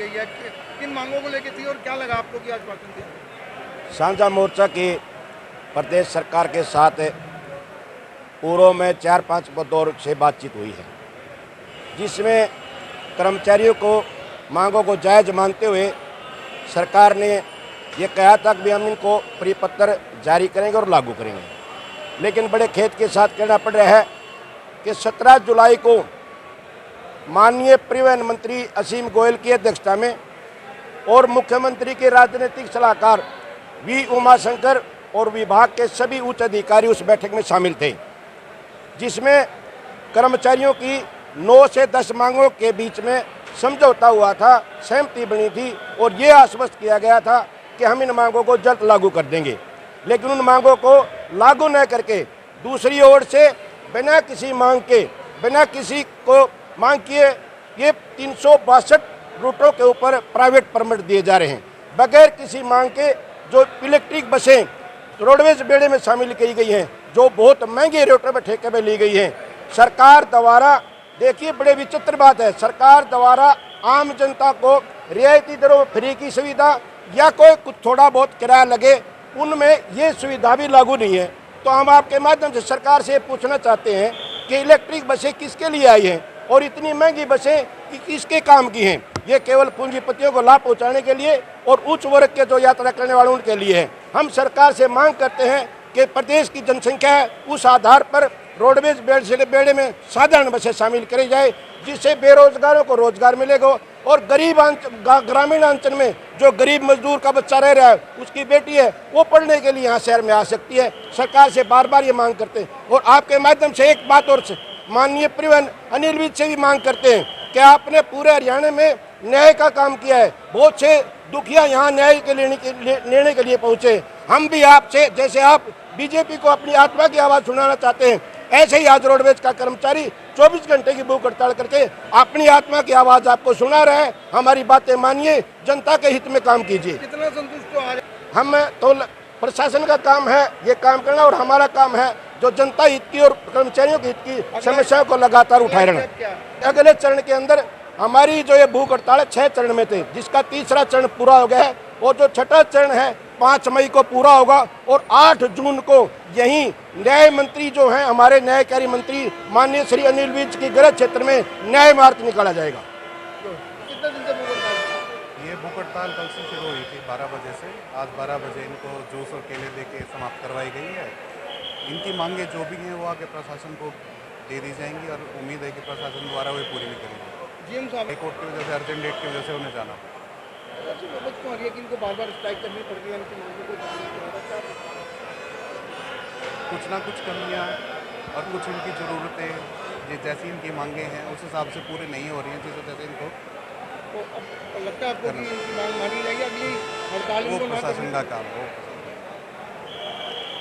गई है, किन मांगों को लेकर थी और क्या लगा आपको कि आश्वासन दिया? साझा मोर्चा की प्रदेश सरकार के साथ पूर्व में 4-5 दौर से बातचीत हुई है, जिसमें कर्मचारियों को मांगों को जायज़ मानते हुए सरकार ने ये कहा था कि हम इनको परिपत्र जारी करेंगे और लागू करेंगे। लेकिन बड़े खेद के साथ कहना पड़ रहा है कि 17 जुलाई को माननीय परिवहन मंत्री असीम गोयल की अध्यक्षता में और मुख्यमंत्री के राजनीतिक सलाहकार वी उमाशंकर और विभाग के सभी उच्च अधिकारी उस बैठक में शामिल थे, जिसमें कर्मचारियों की 9 से 10 मांगों के बीच में समझौता हुआ था, सहमति बनी थी और ये आश्वस्त किया गया था कि हम इन मांगों को जल्द लागू कर देंगे। लेकिन उन मांगों को लागू न करके दूसरी ओर से बिना किसी मांग के, बिना किसी को मांग किए ये 362 रूटों के ऊपर प्राइवेट परमिट दिए जा रहे हैं बगैर किसी मांग के। जो इलेक्ट्रिक बसें रोडवेज बेड़े में शामिल की गई हैं, जो बहुत महंगे रेटों पर ठेके में ली गई हैं, सरकार द्वारा, देखिए बड़े विचित्र बात है, सरकार द्वारा आम जनता को रियायती दरों में फ्री की सुविधा या कोई कुछ थोड़ा बहुत किराया लगे, उनमें ये सुविधा भी लागू नहीं है। तो हम आपके माध्यम से सरकार से पूछना चाहते हैं कि इलेक्ट्रिक बसें किसके लिए आई हैं और इतनी महंगी बसें किसके काम की हैं? ये केवल पूंजीपतियों को लाभ पहुंचाने के लिए और उच्च वर्ग के जो यात्रा करने वाले उनके लिए है। हम सरकार से मांग करते हैं कि प्रदेश की जनसंख्या है उस आधार पर रोडवेज बेड़े में साधारण बसें शामिल करी जाए, जिससे बेरोजगारों को रोजगार मिलेगा और गरीब ग्रामीण अंचल में जो गरीब मजदूर का बच्चा रह रहा है, उसकी बेटी है, वो पढ़ने के लिए यहाँ शहर में आ सकती है। सरकार से बार बार ये मांग करते हैं और आपके माध्यम से एक बात और माननीय परिवहन अनिल विज से भी मांग करते हैं कि आपने पूरे हरियाणा में न्याय का काम किया है, बहुत से दुखिया यहाँ न्याय के लेने के लिए पहुँचे। हम भी आपसे, जैसे आप बीजेपी को अपनी आत्मा की आवाज़ सुनाना चाहते हैं, ऐसे ही आज रोडवेज का कर्मचारी 24 घंटे की भूख हड़ताल करके अपनी आत्मा की आवाज़ आपको सुना रहे हैं। हमारी बातें मानिए, जनता के हित में काम कीजिए। कितना संतुष्ट हो आज? हम तो प्रशासन का काम है ये काम करना और हमारा काम है जो जनता हित की और कर्मचारियों के हित की समस्याओं को लगातार उठाए रहना। अगले चरण के अंदर हमारी जो ये भूख हड़ताल 6 चरण में थे, जिसका तीसरा चरण पूरा हो गया है और जो छठा चरण है 5 मई को पूरा होगा और 8 जून को यहीं न्याय मंत्री जो हैं, हमारे न्यायकारी मंत्री माननीय श्री अनिल विज की गृह क्षेत्र में न्याय मार्च निकाला जाएगा। कितने दिन से भूख हड़ताल? ये भूख हड़ताल कल से शुरू हुई थी 12 बजे से। आज 12 बजे इनको जूस और केले दे के समाप्त करवाई गई है। इनकी मांगे जो भी हैं वो आगे प्रशासन को दे दी जाएंगी और उम्मीद है कि प्रशासन द्वारा वे पूरी भी करेंगे। जीएम साहब, हाईकोर्ट की वजह से, अर्जेंट डेट की वजह से उन्हें जाना इनको बार बार स्ट्राइक करनी पड़ती है, इनकी मांगों को कुछ ना कुछ कमियां और कुछ इनकी ज़रूरतें जैसी इनकी मांगे हैं उस हिसाब से पूरी नहीं हो रही हैं, जिस वजह से इनको तो अब लगता है आपको कि इनकी मांग मानी जाएगी? अगली हड़ताल वो प्रशासन का काम हो।